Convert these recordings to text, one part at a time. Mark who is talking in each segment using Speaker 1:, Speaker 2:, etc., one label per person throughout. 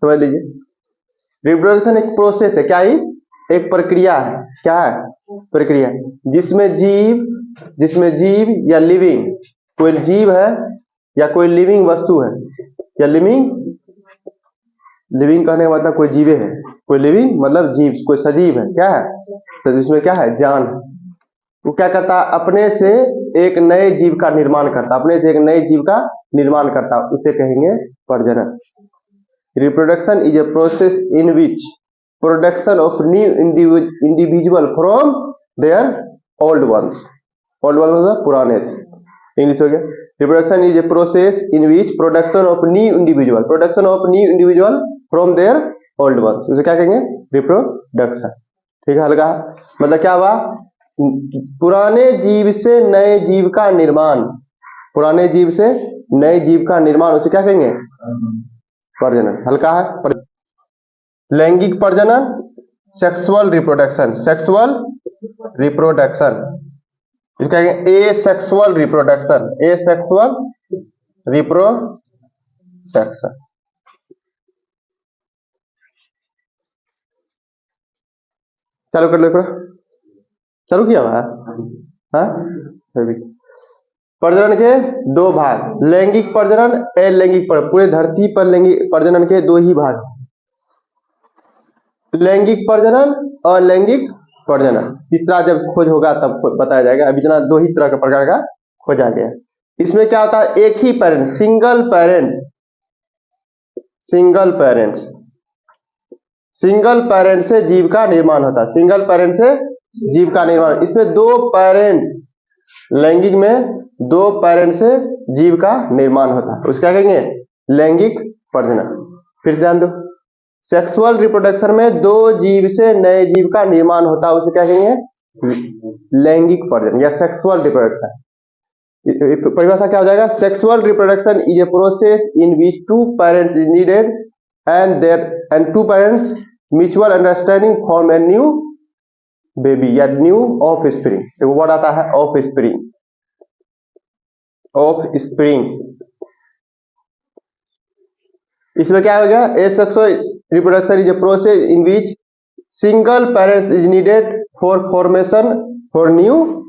Speaker 1: समझ लीजिए, रिप्रोडक्शन एक प्रोसेस है, क्या ही एक प्रक्रिया है, क्या है प्रक्रिया, जिसमें जीव या लिविंग, कोई जीव है या कोई लिविंग वस्तु है, या लिविंग कहने का मतलब कोई जीवे है, कोई लिविंग मतलब जीव, कोई सजीव है, क्या है तो इसमें क्या है जान है। वो क्या करता है, अपने से एक नए जीव का निर्माण करता, अपने से एक नए जीव का निर्माण करता, उसे कहेंगे प्रजनन। Reproduction is a process in which production of new individual from their old ones, old one मतलब पुराने से, इंग्लिश हो गया। Reproduction is a process in which production of new individual from their old ones, उसे क्या कहेंगे reproduction. ठीक है, हल्का मतलब क्या हुआ, पुराने जीव से नए जीव का निर्माण, पुराने जीव से नए जीव का निर्माण, उसे क्या कहेंगे प्रजनन। हल्का है, लैंगिक प्रजनन, सेक्सुअल रिप्रोडक्शन, सेक्सुअल रिप्रोडक्शन, इसको कहेंगे एसेक्सुअल रिप्रोडक्शन, एसेक्सुअल रिप्रोडक्शन। चालू कर लो, चालू किया हुआ है। प्रजनन के दो भाग, लैंगिक प्रजनन, अलैंगिक प्रजनन। पूरे धरती पर लैंगिक प्रजनन के दो ही भाग, लैंगिक प्रजनन और लैंगिक प्रजनन। तीसरा जब खोज होगा तब बताया जाएगा, अभी जना दो ही तरह का प्रकार का खोजा गया। इसमें क्या होता है, एक ही पेरेंट्स, सिंगल पेरेंट से जीव का निर्माण होता है, सिंगल पेरेंट से जीव का निर्माण। इसमें दो पेरेंट्स, लैंगिक में दो पेरेंट से जीव का निर्माण होता है, उसका कहेंगे लैंगिक प्रजनन। फिर ध्यान दो, सेक्सुअल रिप्रोडक्शन में दो जीव से नए जीव का निर्माण होता है, उसे क्या कहेंगे लैंगिक प्रजनन या सेक्सुअल रिप्रोडक्शन। परिभाषा क्या हो जाएगा, sexual reproduction is a process in which two parents is needed and two parents mutual understanding form a new baby या न्यू ऑफ स्प्रिंग। तो वर्ड आता है ऑफ स्प्रिंग, ऑफ स्प्रिंग। इसमें क्या हो गया, asexual reproduction is a process in which single parents is needed for formation for new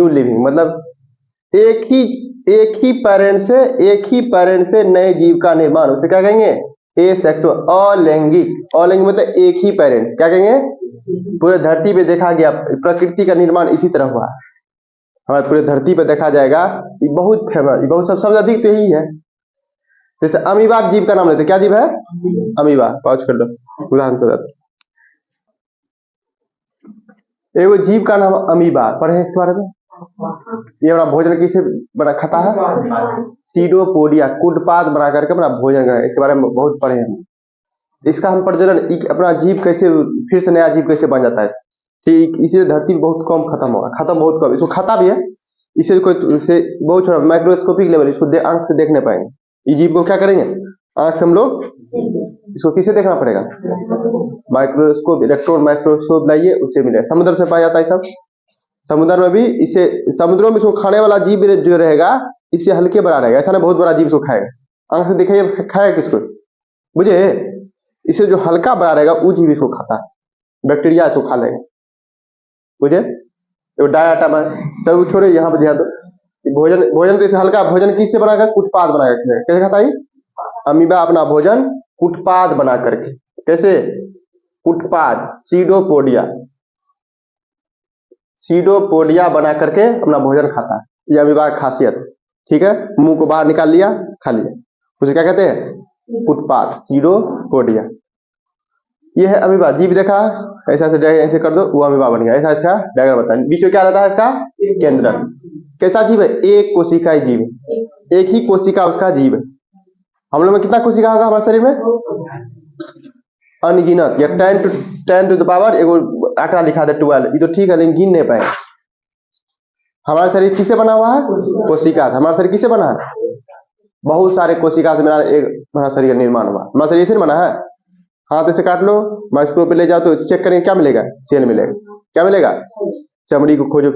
Speaker 1: living, मतलब एक ही पेरेंट से नए जीव का निर्माण, उसे क्या कहेंगे एसेक्सुअल। अलैंगिक मतलब एक ही पेरेंट्स, क्या कहेंगे, पूरे धरती पे देखा गया प्रकृति का निर्माण इसी तरह हुआ, हमारे पूरे धरती पे देखा जाएगा, ये बहुत फेमस, बहुत सबसे अधिक तो यही है। जैसे अमीबा जीव का नाम लेते, क्या जीव है अमीबा, पॉज कर लो, उदाहरण से एगो जीव का नाम अमीबा, पढ़े इसके बारे में। ये अपना भोजन किसे बना खाता है, सीडोपोडिया, कुडपाद बना करके अपना भोजन करे, इसके बारे में बहुत पढ़े हैं। इसका हम प्रजनन, अपना जीव कैसे फिर से नया जीव कैसे बन जाता है, ठीक इसी धरती बहुत कम खत्म होगा, बहुत कम, इसको खाता भी है, इसे कोई इसे बहुत छोटा माइक्रोस्कोपिक लेवल, इसको आंख से देख नहीं पाएंगे। इस जीव को क्या करेंगे, आंख से हम लोग इसको किसे देखना पड़ेगा, माइक्रोस्कोप, इलेक्ट्रॉन माइक्रोस्कोप लाइए, उससे मिलेगा। समुद्र से पाया जाता है सब, समुद्र में भी इसे, समुद्रों में इसको खाने वाला जीव जो रहेगा इससे हल्के बड़ा रहेगा, ऐसा ना बहुत बड़ा जीव इसको खाएगा, आंख से दिखाइए खाएगा किसको, बुझे, इसे जो हल्का बड़ा रहेगा वो जीव इसको खाता है, बैक्टीरिया इसको खा लेगा, बुझे। तो डायटम है, चलो छोड़े, यहाँ पर ध्यान दो, भोजन तो इसे हल्का भोजन किससे बनाकर, कुटपाद बना करके, कैसे खाता है अमीबा अपना भोजन कुटपाद बना करके, कैसे कुटपाद, सीडोपोडिया बना करके अपना भोजन खाता है, यह अमीबा की खासियत। ठीक है, मुंह को बाहर निकाल लिया, खा लिया, उसे क्या कहते हैं कुटपाद, सीडोपोडिया। ये है अमीबा, जीव देखा, ऐसा ऐसे कर दो, वो अमीबा बन गया, ऐसा इसका डायग्राम बताएं। बीच में क्या रहता है इसका केंद्र। कैसा जीव है, एक कोशिका जीव, एक ही कोशिका उसका जीव है। हम लोग में कितना कोशिका होगा हमारे शरीर में, अनगिनत, या 10 टू द पावर एगो आंकड़ा लिखा था 12, ये तो ठीक है लेकिन गिन नहीं पाए। हमारा शरीर किसे बना हुआ है, कोशिका से। हमारा शरीर किसे बना है, बहुत सारे कोशिका से मेरा एक हमारा शरीर का निर्माण हुआ। हमारा शरीर से बना है, हाथ से काट लो, माइक्रोस्कोप पे ले जाओ तो चेक करेंगे, क्या मिलेगा, सेल मिलेगा, क्या मिलेगा, चमड़ी को खोजो,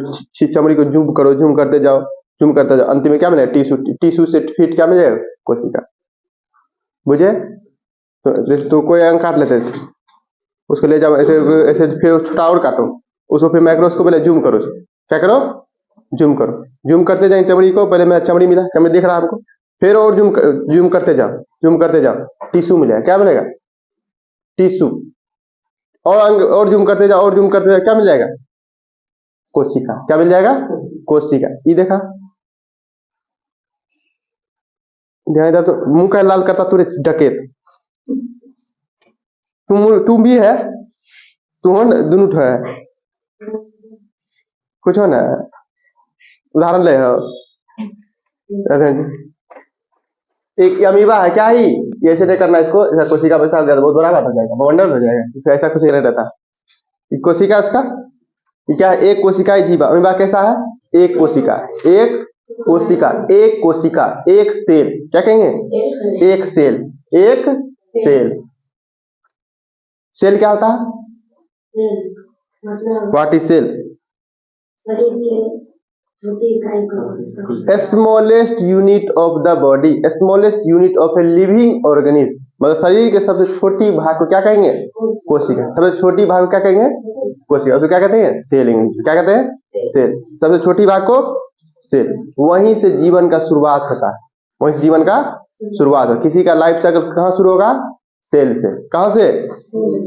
Speaker 1: चमड़ी को जूम करो, जूम करते जाओ, अंतिम में क्या मिलेगा, टिश्यू से फिट क्या मिलेगा, कोशिका। बुझे? तो जैसे तो कोई अंक काट लेते हैं, उसको ले जाओ ऐसे ऐसे, फिर छोटा और काटो, उसको फिर माइक्रोस्कोप पहले जूम करो, क्या करो, जूम करो, जूम करते जाए चमड़ी को, पहले मेरा चमड़ी मिला, चमड़ी दिख रहा है आपको, फिर और जूम करते जाओ, जूम करते जाओ, टिश्यू मिलेगा, क्या मिलेगा, टिश्यू, और अंग और जूम करते जाओ, और जूम करते जाओ, क्या मिल जाएगा, कोशिका, क्या मिल जाएगा, कोशिका। ये देखा, ध्यान इधर, तो मुंह का लाल करता तू रे डकेत, तुम भी है, तू हो न, दोनों ठो है, कुछ हो ना, उदाहरण ले हो, अरे एक अमीबा है, क्या ही, ये ऐसे नहीं करना इसको, ऐसा कोशिका पैसा हो गया तो बहुत बड़ा बात हो जाएगा, वंडर हो जाएगा, इसका ऐसा कुछ नहीं रहता। ये कोशिका उसका, ये क्या है, एक कोशिका ही जीवा, अमीबा कैसा है, एक कोशिका, एक कोशिका, एक कोशिका, एक सेल, क्या कहेंगे, एक सेल, एक सेल, सेल क्या होता है, what is cell, smallest unit of the body, smallest unit of a living organism, मतलब शरीर के सबसे छोटी भाग को क्या कहेंगे, कोशिका, सबसे छोटी भाग को क्या कहेंगे, कोशिका, उसको क्या कहते हैं, सेल, इंग्लिश में क्या कहते हैं, सेल, सबसे छोटी भाग को सेल, वहीं से जीवन का शुरुआत होता है, वहीं से जीवन का शुरुआत हो, किसी का लाइफ साइकिल कहाँ शुरू होगा, सेल से, कहाँ से,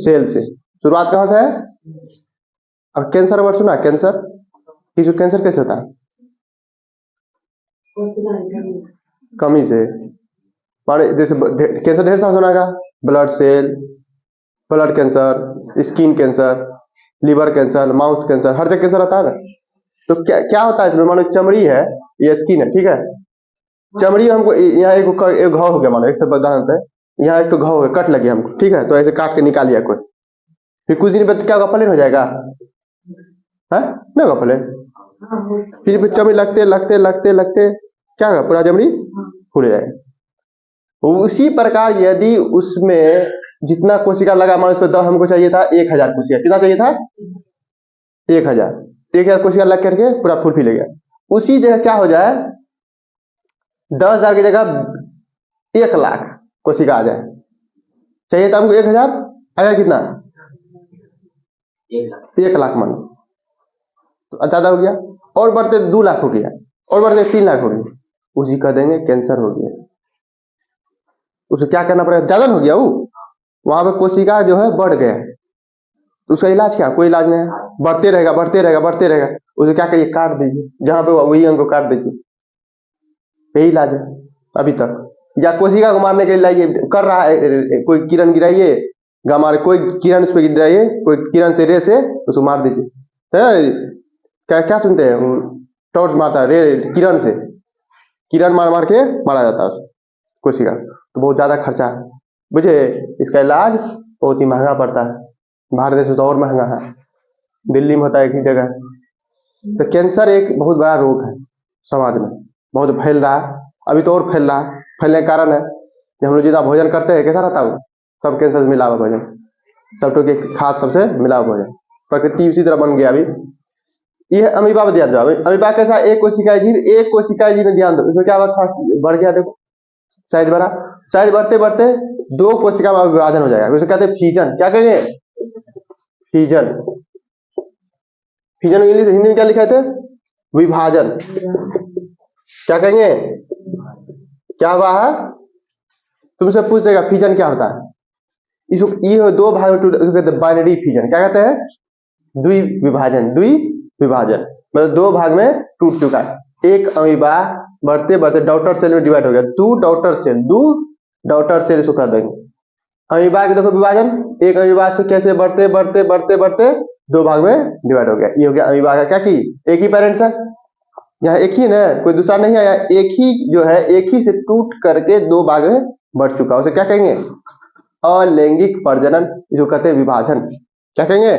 Speaker 1: सेल से, शुरुआत कहाँ से है। अब कैंसर वर्ड सुना, कैंसर, किसी को कैंसर कैसे होता है, कमी से, माने जैसे कैंसर ढेर सारा सुना होगा, blood cell, blood cancer, skin cancer, liver cancer, mouth cancer, हर जगह कैंसर आता है ना। तो क्या क्या होता है इसमें, मानो चमड़ी है, ये स्किन है, ठीक है, चमड़ी हमको यहाँ एक घाव हो गया, मानो एक उदाहरण पे, यहाँ एक तो घाव हो गया, कट लगी हमको, ठीक है, तो ऐसे काट के निकाल लिया कोई, फिर कुछ दिन बाद क्या होगा, प्लेन हो जाएगा, है ना, होगा प्लेन, फिर चमड़ी लगते लगते लगते लगते क्या होगा, पूरा चमड़ी फूल जाएगा। उसी प्रकार यदि उसमें जितना कोशिका लगा, मान उसको हमको चाहिए था 1000 कोशिका, कितना चाहिए था, 1000 कोशिका लग करके पूरा फूल फील गया, उसी जगह क्या हो जाए, 10,000 की जगह 1,00,000 कोशिका आ जाए, चाहिए था हमको 1000, आया कितना, 1,00,000 मानो, तो ज्यादा हो गया, और बढ़ते 2,00,000 हो गया, और बढ़ते 3,00,000 हो गया, उसी कह देंगे कैंसर हो गया। उसे क्या करना पड़ेगा, ज्यादा हो गया, वो वहां पे कोशिका जो है बढ़ गया, तो उसका इलाज क्या, कोई इलाज नहीं है, बढ़ते रहेगा बढ़ते रहेगा बढ़ते रहेगा, उसे क्या करिए, काट दीजिए, जहां पे वही अंग को काट दीजिए, यही इलाज है अभी तक। या कोशिका को मारने के लिए लाइए, कर रहा है, कोई किरण गिराइए, गामा कोई किरण उस पर गिराइए, कोई किरण से रे से उसको मार दीजिए, क्या क्या सुनते हैं, टॉर्च मारता है रे, किरण से, किरण मार मार के मारा जाता है उसको, कोशिका, तो बहुत ज्यादा खर्चा है, बुझे, इसका इलाज बहुत ही महंगा पड़ता है, भारत देश में तो और महंगा है, दिल्ली में होता है एक ही जगह। तो कैंसर एक बहुत बड़ा रोग है समाज में, बहुत फैल रहा है, अभी तो और फैल रहा है, फैलने का कारण है कि हम लोग जितना भोजन करते हैं, कैसा रहता है, सब कैंसर से मिला हुआ भोजन, सब तो के खाद सबसे मिला हुआ भोजन, प्रकृति उसी तरह बन गया। अभी ये अमीबा पर ध्यान दो, अमीबा कैसा, एक कोशिका जीव, एक कोशिका जीव में ध्यान दो, इसमें क्या हुआ, बढ़ गया, देखो साइज बढ़ा, साइज बढ़ते बढ़ते 2 कोशिका में विभाजन हो जाएगा, उसे कहते हैं फीजन, क्या कहेंगे, फीजन, फीजन इंग्लिश हिंदी में क्या लिखा थे, विभाजन, क्या कहेंगे, क्या हुआ है, तुमसे पूछ देगा फीजन क्या होता है, इसको ये 2 भाग में कहते हैं बाइनरी फीजन, क्या कहते हैं, द्विविभाजन, द्विविभाजन मतलब 2 भाग में टूट चुका है, एक अमीबा बढ़ते बढ़ते डॉटर सेल में डिवाइड हो गया, 2 डॉटर सेल इसको कर देंगे। अमीबा के देखो विभाजन, एक अमीबा से कैसे बढ़ते बढ़ते बढ़ते बढ़ते 2 भाग में डिवाइड हो गया, ये हो गया अमीबा का क्या की, एक ही पेरेंट्स है, यहाँ एक ही ना, कोई दूसरा नहीं है, एक ही जो है, एक ही से टूट करके 2 भाग में बढ़ चुका, उसे क्या कहेंगे, अलैंगिक प्रजनन, जो कहते हैं विभाजन, क्या कहेंगे,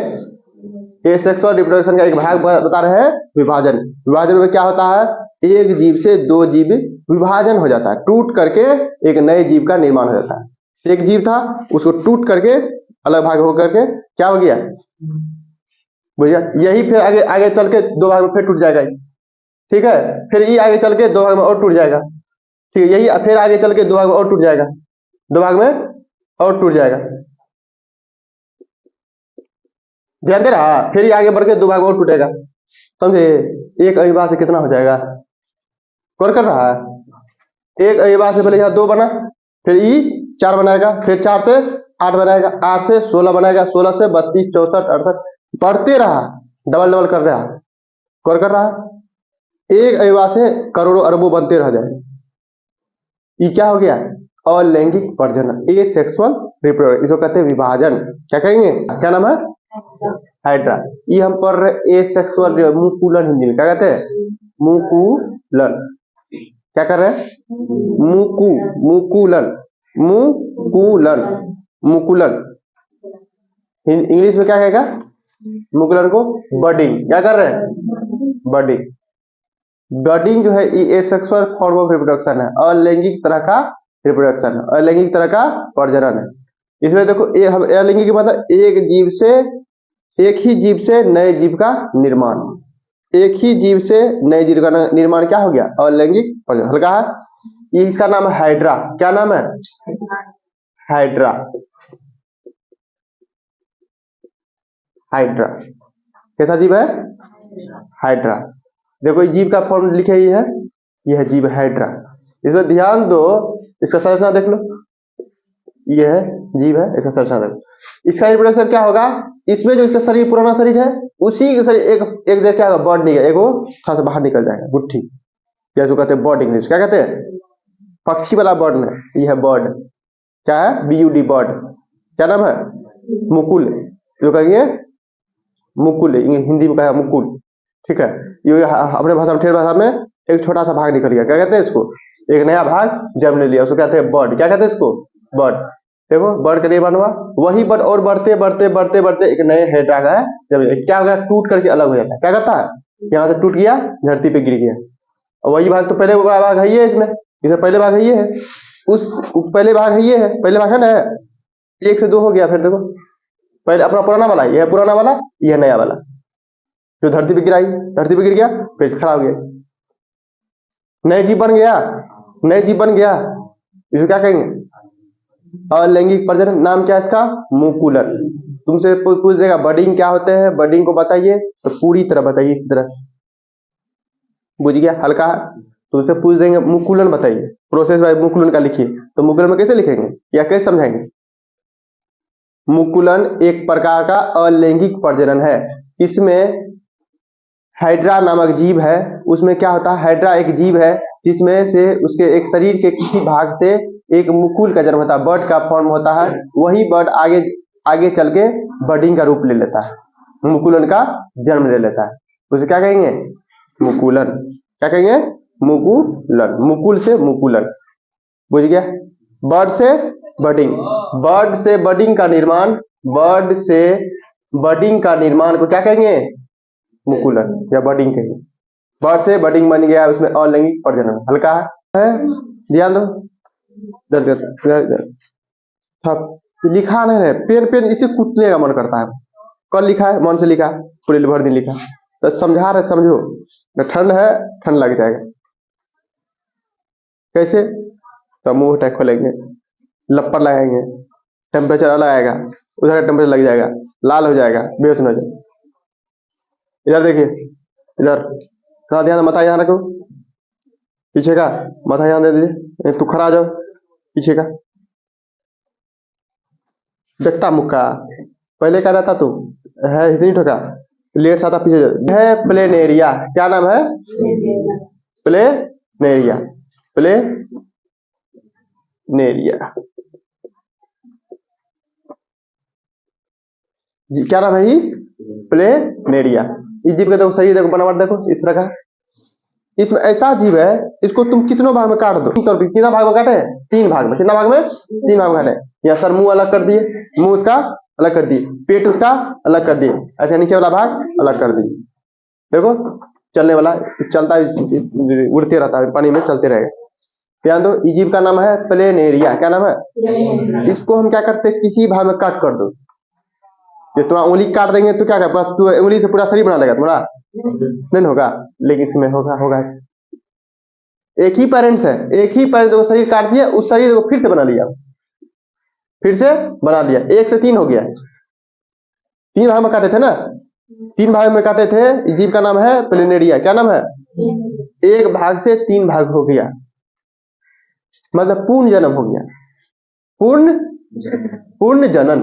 Speaker 1: ये सेक्सुअल रिप्रोडक्शन का एक भाग बता रहे हैं, विभाजन। विभाजन में क्या होता है, एक जीव से 2 जीव विभाजन हो जाता है, टूट करके एक नए जीव का निर्माण हो जाता है, एक जीव था उसको टूट करके अलग भाग हो करके क्या हो गया, बुझिया, यही फिर आगे आगे चल के 2 भाग में फिर टूट जाएगा, ठीक है, फिर ये आगे चल के 2 भाग में और टूट जाएगा, ठीक है, यही फिर आगे चल के 2 भाग में और टूट जाएगा, 2 भाग में और टूट जाएगा। ध्यान दे रहा, फिर ये आगे बढ़ के 2 भाग और टूटेगा, समझे? एक अमीबा से कितना हो जाएगा? गौर कर रहा है? एक अमीबा से पहले यहाँ 2 बना, फिर ई 4 बनाएगा, फिर 4 से 8 बनाएगा, 8 से 16 बनाएगा, 16 से 32, 64, 68 बढ़ते रहा, डबल डबल कर रहा। गौर कर रहा, एक अमीबा से करोड़ों अरबों बनते रह जाए। ये क्या हो गया? अलैंगिक प्रजनन, ए सेक्सुअल रिप्रोडक्शन, इसको कहते हैं विभाजन। क्या कहेंगे? क्या नाम है? हाइड्रा। ये हम पढ़ रहे ए सेक्सुअल मुकुलन, हिंदी में क्या कहते हैं? मुकुलन। क्या कर रहे हैं? मुकुलन, मुकुलन, मुकुलन। इंग्लिश में क्या कहेगा? मुकुलन को बडिंग। क्या कर रहे हैं? बडिंग। बडिंग जो है ये सेक्सुअल फॉर्म ऑफ रिप्रोडक्शन है, अलैंगिक तरह का रिप्रोडक्शन, अलैंगिक तरह का प्रजनन है। इसमें देखो ये हम अलैंगिक मतलब एक ही जीव से नए जीव का निर्माण, एक ही जीव से नए जीव का निर्माण क्या हो गया? अलैंगिक प्रजनन। हल्का है ये, इसका नाम है हाइड्रा। क्या नाम है? हाइड्रा। हाइड्रा कैसा जीव है? हाइड्रा। देखो ये जीव का फॉर्म लिखे ही है, यह है जीव हाइड्रा। इसमें ध्यान दो, इसका संरचना देख लो, ये है जीव है, इसका संरचना देखो। इसका रिप्रोडक्शन क्या होगा? इसमें जो इसका शरीर पुराना शरीर है, उसी के शरीर एक देर क्या होगा? बर्ड निकल, एक वो थोड़ा सा बाहर निकल जाएगा, गुट्ठी, जैसे कहते हैं बर्ड इंग्लिश। क्या कहते हैं? पक्षी वाला बर्ड में, ये है बर्ड। क्या है? BUD bird. क्या नाम है? मुकुल। जो कहेंगे मुकुल, हिंदी में कहा मुकुल, ठीक है। ये अपने भाषा में, ठेठ भाषा में एक छोटा सा भाग निकल गया, क्या कहते हैं इसको? एक नया भाग जन्म ले लिया, उसको कहते हैं बर्ड। क्या कहते हैं इसको? बर्ड। देखो बर्ड का निर्माण हुआ, वही बर्ड और बढ़ते बढ़ते बढ़ते बढ़ते एक नए हेड आ गया, जब क्या हो गया? टूट करके अलग हो जाता है। क्या करता है? यहाँ से टूट गया, धरती पे गिर गया, और वही भाग तो पहले भाग है, ये इसमें, इसे पहले भाग है, ये है, उस पहले भाग है, ये है, पहले भाग है ना, 1 से 2 हो गया। फिर देखो पहले अपना पुराना वाला, ये है पुराना वाला, ये है नया वाला, जो धरती पे गिराई, धरती पे गिर गया, फिर खराब हो गया, नए जीव बन गया, नए जीव बन गया। इसको क्या कहेंगे? अलैंगिक प्रजनन। नाम क्या है इसका? मुकुलन। तुमसे पूछ देगा बडिंग क्या होते हैं, बडिंग को बताइए, तो पूरी तरह बताइए, इसी तरह। बुझ गया? हल्का है, तुमसे पूछ देंगे मुकुलन बताइए, प्रोसेस बाय मुकुलन का लिखिए, तो मुकुलन में कैसे लिखेंगे या कैसे समझाएंगे? मुकुलन एक प्रकार का अलैंगिक प्रजनन है। इसमें हाइड्रा नामक जीव है, उसमें क्या होता है? हाइड्रा एक जीव है जिसमें से उसके एक शरीर के किसी भाग से एक मुकुल का जन्म होता है, बर्ड का फॉर्म होता है। वही बर्ड आगे आगे चल के बर्डिंग का रूप ले लेता है, मुकुलन का जन्म ले लेता है। उसे क्या कहेंगे? मुकुलन। क्या कहेंगे? मुकुलन। मुकुल से मुकुलन। बुझ गया? बर्ड से बर्डिंग, बर्ड से बर्डिंग का निर्माण, बर्ड से बर्डिंग का निर्माण को क्या कहेंगे? मुकुलन या बर्डिंग कहेंगे। बर्ड से बर्डिंग बन गया, उसमें अलैंगिक प्रजनन। हल्का है, ध्यान दो। लिखा नहीं है, पेन इसे कूटने का मन करता है। कल लिखा है, मन से लिखा, पूरे भर दिन लिखा, तो समझा रहे, समझो। ठंड है, ठंड लग जाएगा, कैसे? तो मुंह टैक खोलेंगे, लप्पर लगाएंगे, टेम्परेचर अलग आएगा, उधर टेम्परेचर लग जाएगा, लाल हो जाएगा, बेहोश हो जाएगा। इधर देखिए, इधर कहा ध्यान, माथा यहाँ रखो, पीछे का माथा यहाँ दे दीजिए, तू खड़ा जाओ, पीछे का देखता मुक्का, पहले क्या रहता तू है, इतनी ठोका, लेट आता पीछे है। प्लेनेरिया। क्या नाम है? प्लेनेरिया। प्लेनेरिया जी, क्या नाम है? ही प्लेनेरिया। इस जीव का देखो शरीर, देखो बनावट देखो, इस तरह का। इसमें ऐसा जीव है, इसको तुम कितनों भाग में काट दो, कितना भाग में काटे? 3 भाग में। कितना भाग में? 3 भाग में काटे। यहाँ सर मुंह अलग कर दिए, मुंह उसका अलग कर दिए, पेट उसका अलग कर दिए, ऐसे नीचे वाला भाग अलग कर दिए। देखो चलने वाला, चलता उड़ते रहता है, पानी में चलते रहेगा। ध्यान दो, इस जीव का नाम है प्लेनेरिया। क्या नाम है? इसको हम क्या करते हैं? किसी भाग में काट कर दो। ये तुम्हारा उंगली काट देंगे तो क्या कर, तू उंगली से पूरा शरीर बना लेगा तुम्हारा? नहीं होगा, लेकिन इसमें होगा। एक ही पेरेंट्स है, एक ही पेरेंट्स को शरीर काट दिया, उस शरीर को फिर से बना लिया, फिर से बना दिया, 1 से 3 हो गया। 3 भाग में काटे थे ना, 3 भाग में काटे थे। इस जीव का नाम है प्लेनेरिया। क्या नाम है? 1 भाग से 3 भाग हो गया, मतलब पूर्ण जन्म हो गया। पूर्ण जनन,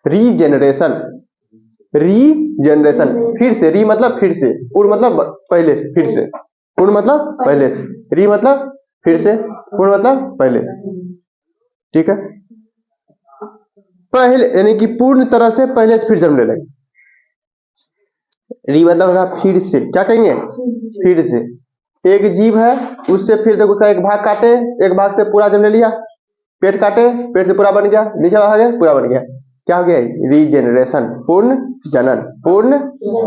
Speaker 1: रीजेनरेशन। रीजेनरेशन, फिर से। री मतलब फिर से, पूर्ण मतलब पहले से, फिर से। पूर्ण मतलब पहले से, री मतलब फिर से, पूर्ण मतलब पहले से। ठीक है, पहले यानी कि पूर्ण तरह से पहले से फिर जन्म ले लेंगे। री मतलब होगा फिर से। क्या कहेंगे? फिर से। एक जीव है, उससे फिर तक उसका एक भाग काटे, एक भाग से पूरा जन्म ले लिया। पेट काटे, पेट से पूरा बन गया, नीचे भाग है पूरा बन गया। क्या हो गया? रीजेनरेशन, पूर्ण जनन। पूर्ण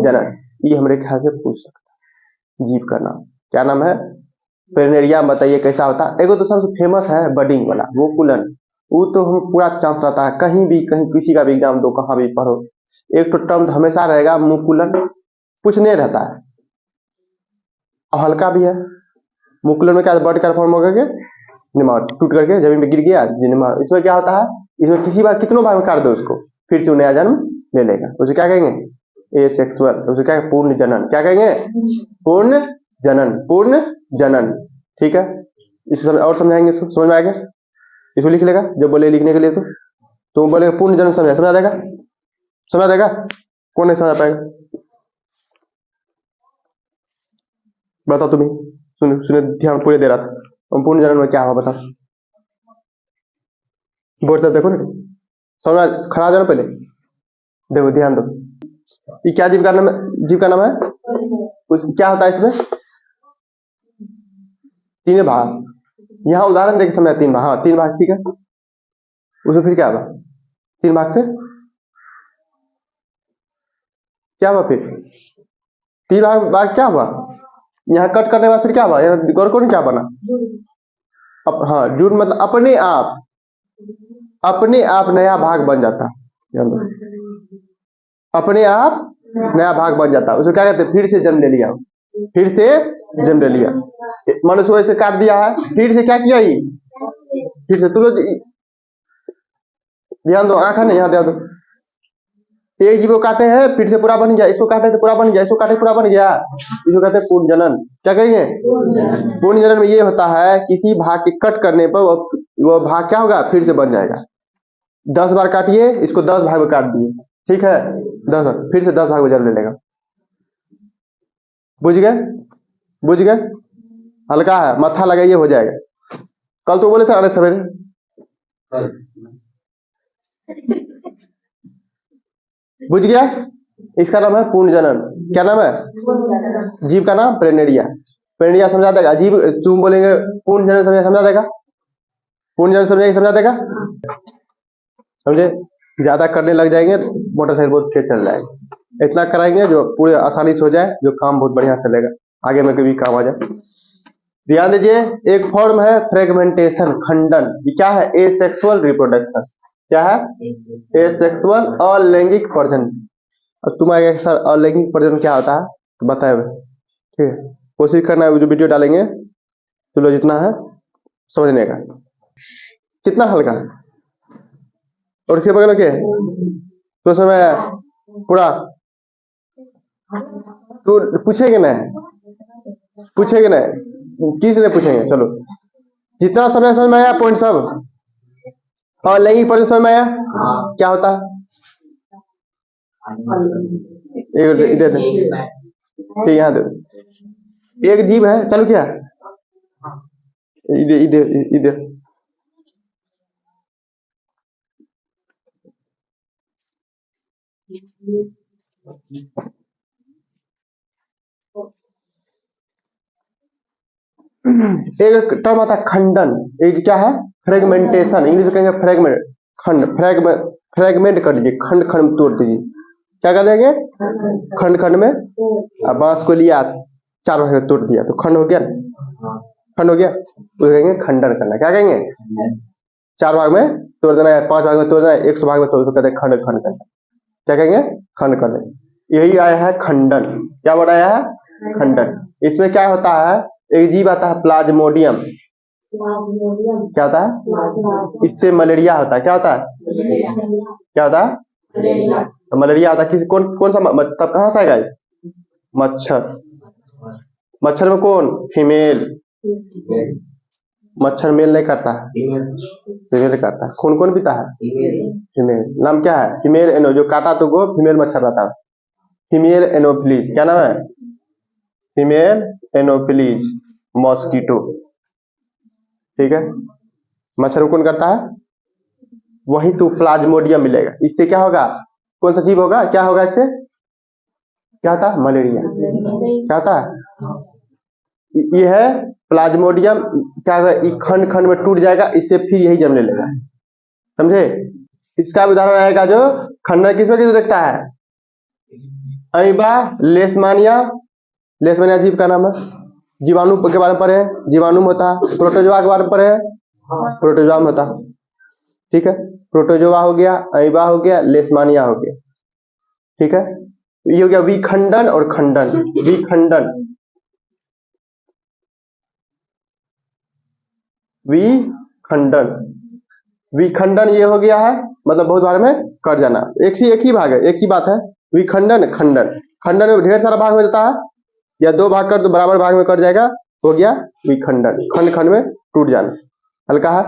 Speaker 1: जनन, ये हमारे ख्याल से पूछ सकता है। जीव का नाम क्या नाम है? प्लेनेरिया। बताइए कैसा होता है? एगो तो सबसे फेमस है बडिंग वाला, वोकुलन। वो तो हम पूरा चांस रहता है, कहीं भी, कहीं किसी का भी एग्जाम दो, कहाँ भी पढ़ो, एक तो टर्म हमेशा रहेगा मुकुलन, कुछ नहीं रहता है। और हल्का भी है। मुकुलन में क्या बर्ड का फॉर्म हो गया, निमा टूट करके जमीन में गिर गया, निमा। इसमें क्या होता है? इसमें किसी बार कितनों भाग में काट दो उसको, फिर से नया जन्म ले लेगा। उसे क्या कहेंगे? एसेक्सुअल। उसे क्या? पूर्ण जनन। क्या कहेंगे? पूर्ण जनन। पूर्ण जनन। ठीक है, इसे और समझाएंगे। समझ में आ गया? इसको लिख लेगा जब बोले लिखने के लिए, तो तुम बोलेगा पूर्ण जन्म समझा देगा? समझा देगा? कौन नहीं समझा पाएगा? बताओ तुम्हें। सुन सुने, ध्यान पूरे दे रहा था। पूर्ण जन्म में क्या हुआ बताओ? बोर्ड तक देखो ना, समझ खड़ा जाओ पहले, देखो ध्यान दो। ये क्या जीव का नाम है? जीव का नाम है कुछ, क्या होता है इसमें? 3 भाग। यहाँ उदाहरण देके समझा, 3 भाग। हाँ 3 भाग, ठीक है। उसमें फिर क्या हुआ? 3 भाग से क्या हुआ? फिर 3 भाग क्या हुआ? यहाँ कट करने के बाद फिर क्या हुआ? यहाँ गौर करो क्या बना? हाँ, जुड़ मतलब अपने आप, अपने आप नया भाग बन जाता। अपने आप नया भाग बन जाता। उसको क्या कहते हैं? फिर से जन्म ले लिया। फिर से जन्म ले लिया। मनुष्य को ऐसे काट दिया है, फिर से क्या किया? ही फिर से। तुम लोग ध्यान दो, आंख है ना, यहाँ ध्यान दो। एक जीव को काटे हैं, फिर से पूरा बन गया। इसको काटे तो पूरा बन गया, इसको काटे पूरा बन गया। इसको कहते हैं पूर्ण जनन। क्या कहेंगे? पूर्ण जनन में ये होता है, किसी भाग के कट करने पर वो भाग क्या होगा? फिर से बन जाएगा। 10 बार काटिए, इसको 10 भाग में काट दिए, ठीक है, 10 बार, फिर से 10 भाग में जन्म ले लेगा। बुझ गए? बुझ गए? हल्का है, मत्था लगाइए, हो जाएगा। कल तो बोले थे अरे सवेरे। बुझ गया? इसका नाम है पूर्ण जनन। क्या नाम है? जीव का नाम प्लेनेरिया। प्लेनेरिया समझा देगा। जीव तुम बोलेंगे पूर्ण जनन समझा देगा? पूर्ण जनन समझेंगे, समझा देगा? समझे? ज्यादा करने लग जाएंगे मोटरसाइकिल बहुत तेज चल जाएगा। इतना कराएंगे जो पूरे आसानी से हो जाए, जो काम बहुत बढ़िया चलेगा, आगे में कभी काम आ जाए। ध्यान दीजिए, एक फॉर्म है फ्रेगमेंटेशन, खंडन। ये क्या है? Asexual reproduction. क्या है? एसेक्सुअल, अलैंगिक प्रजनन। अब तुम आगे सर अलैंगिक प्रजनन क्या होता है तो बताए हुए, ठीक है। कोशिश करना है, जो वीडियो डालेंगे तो लो जितना है समझने का। कितना हल्का है। और इसके बगल के तो समय पूरा तो पूछेंगे नहीं, पूछेंगे नहीं, किस ने पूछेंगे? चलो, जितना समय समझ में आया पॉइंट सब, और लैंगिक प्रजनन समझ में आया क्या होता है? इधर ठीक, यहाँ दे। एक जीव है, चलो क्या इधर इधर इधर, एक टर्म आता है खंडन। एक क्या है? फ्रेगमेंटेशन। इंग्लिश में कहेंगे फ्रेगमेंट। खंड, फ्रेगमेंट कर लीजिए, खंड खंड में तोड़ दीजिए। क्या कर देंगे? खंड खंड में। अब बांस को लिया, 4 भाग में तोड़ दिया तो खंड हो गया। खंड हो गया, उसे कहेंगे खंडन करना। क्या कहेंगे? 4 भाग में तोड़ देना है, 5 भाग में तोड़ देना है, 100 भाग में तोड़, कहते हैं खंड खंड करना। क्या कहेंगे? खंड कर देंगे। यही आया है खंडन। क्या बनाया है? खंडन। इसमें क्या होता है? एक जीव आता है प्लाज्मोडियम। क्या होता है? इससे मलेरिया होता है। क्या होता है? क्या होता है? मलेरिया होता है। किसी कौन कौन सा तब कहाँ से आएगा ये? मच्छर। मच्छर में कौन? फीमेल। मच्छर मेल नहीं करता है, फीमेल करता है। खून कौन पीता है? फीमेल। नाम क्या है? फीमेल एनो, जो काटा तो वो फीमेल मच्छर रहता है। Female anopheles. क्या नाम है? Female anopheles mosquito. ठीक है। मच्छर को कौन करता है? वही तो प्लाज्मोडियम मिलेगा। इससे क्या होगा? कौन सा जीव होगा? क्या होगा इससे? क्या था? मलेरिया। क्या था? ये है प्लाज्मोडियम। क्या होगा? खंड खंड में टूट जाएगा, इससे फिर यही जन्म ले लेगा। समझे? इसका उदाहरण आएगा जो खंडन किसमें किस देखता है? अमीबा, लेशमानिया। लेशमानिया जीव का नाम है। जीवाणु के बारे में पढ़े, जीवाणु में होता है। प्रोटोजोआ के बारे में पढ़े, प्रोटोजोआ में होता है। ठीक है। प्रोटोजोआ हो गया, अमीबा हो गया, लेशमानिया हो गया। ठीक है। ये हो गया विखंडन और खंडन। विखंडन, विखंडन, विखंडन ये हो गया है, मतलब बहुत बार में कट जाना। एक ही भाग है, एक ही बात है। विखंडन, खंडन। खंडन में ढेर सारा भाग हो जाता है, या दो भाग कर तो बराबर भाग में कट जाएगा, हो गया विखंडन। खंड खंड में टूट जाना। हल्का है।